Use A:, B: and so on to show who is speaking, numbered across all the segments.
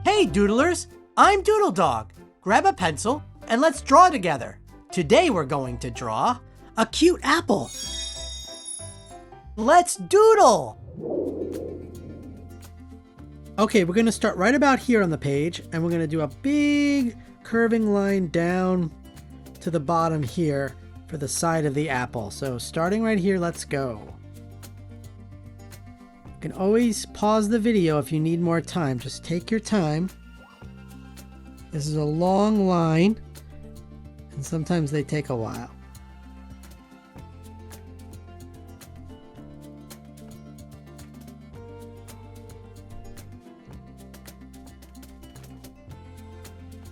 A: Hey doodlers, I'm Doodle Dog. Grab a pencil and let's draw together. Today we're going to draw a cute apple. Let's doodle! Okay, we're going to start right about here on the page, and we're going to do a big curving line down to the bottom here for the side of the apple. So starting right here, let's go. You can always pause the video if you need more time. Just take your time. This is a long line, and sometimes they take a while.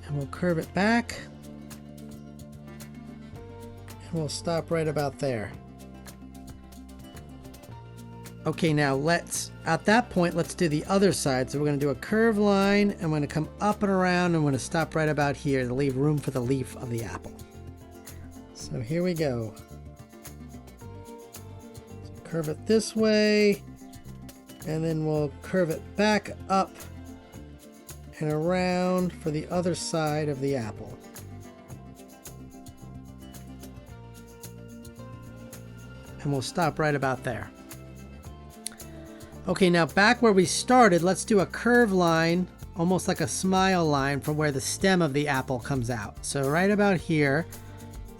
A: And we'll curve it back, and we'll stop right about there. Okay, now at that point, let's do the other side. So we're going to do a curved line, and we're going to come up and around, and we're going to stop right about here to leave room for the leaf of the apple. So here we go. So curve it this way, and then we'll curve it back up and around for the other side of the apple. And we'll stop right about there. Okay, now back where we started, let's do a curved line, almost like a smile line from where the stem of the apple comes out. So right about here,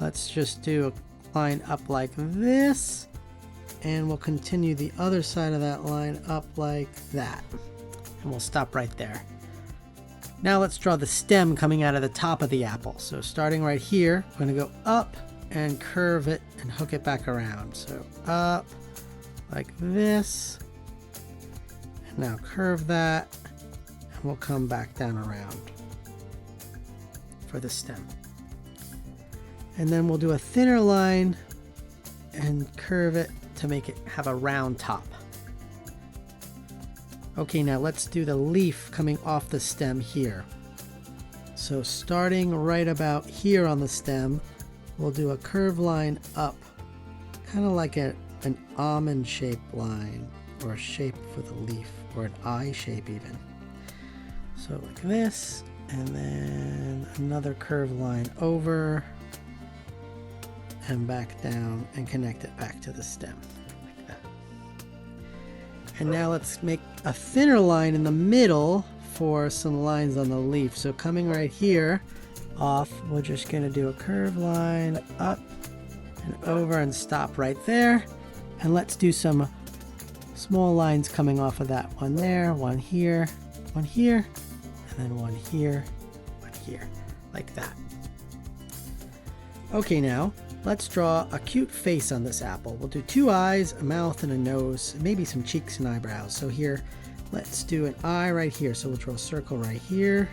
A: let's just do a line up like this, and we'll continue the other side of that line up like that. And we'll stop right there. Now let's draw the stem coming out of the top of the apple. So starting right here, we're going to go up and curve it and hook it back around. So up like this. And now curve that, and we'll come back down around for the stem. And then we'll do a thinner line and curve it to make it have a round top. Okay, now let's do the leaf coming off the stem here. So starting right about here on the stem, we'll do a curved line up, kind of like an almond shaped line, or a shape for the leaf, or an eye shape even. So like this, and then another curved line over and back down and connect it back to the stem. And now let's make a thinner line in the middle for some lines on the leaf. So coming right here off, we're just going to do a curved line up and over and stop right there. And let's do some small lines coming off of that. One there, one here, and then one here, like that. Okay, now let's draw a cute face on this apple. We'll do two eyes, a mouth, and a nose, maybe some cheeks and eyebrows. So here, let's do an eye right here. So we'll draw a circle right here.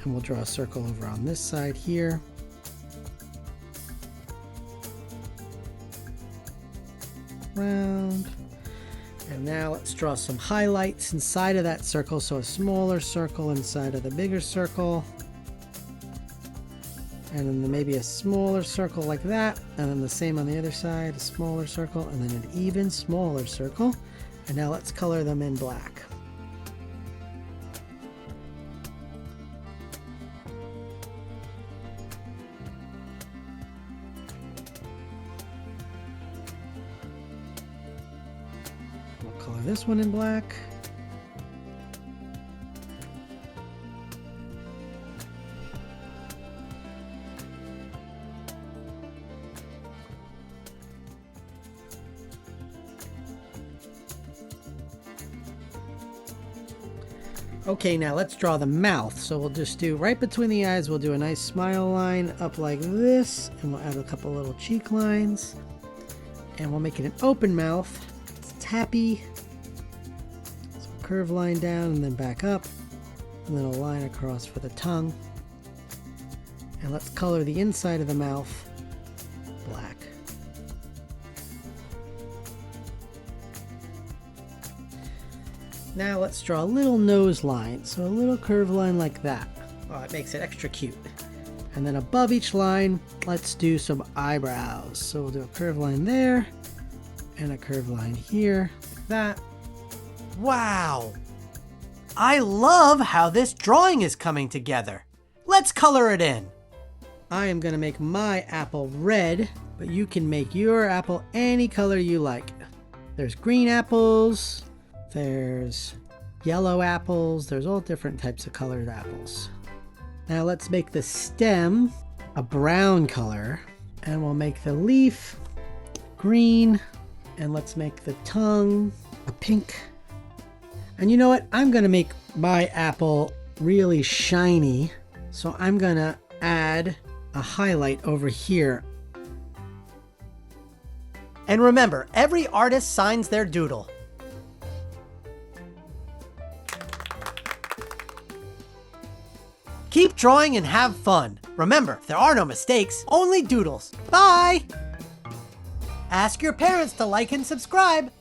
A: And we'll draw a circle over on this side here. Round. And now let's draw some highlights inside of that circle. So a smaller circle inside of the bigger circle. And then maybe a smaller circle like that. And then the same on the other side, a smaller circle, and then an even smaller circle. And now let's color them in black. Color this one in black. Okay, now let's draw the mouth. So we'll just do right between the eyes, we'll do a nice smile line up like this, and we'll add a couple little cheek lines, and we'll make it an open mouth. It's happy. So curve line down and then back up, and then a line across for the tongue. And let's color the inside of the mouth black. Now let's draw a little nose line, so a little curved line like that. Oh, it makes it extra cute. And then above each line, let's do some eyebrows. So we'll do a curved line there, And a curved line here, like that. Wow! I love how this drawing is coming together. Let's color it in. I am gonna make my apple red, but you can make your apple any color you like. There's green apples, there's yellow apples, there's all different types of colored apples. Now let's make the stem a brown color, and we'll make the leaf green, and let's make the tongue a pink. And you know what? I'm gonna make my apple really shiny, so I'm gonna add a highlight over here. And remember, every artist signs their doodle. Keep drawing and have fun. Remember, if there are no mistakes, only doodles. Bye! Ask your parents to like and subscribe.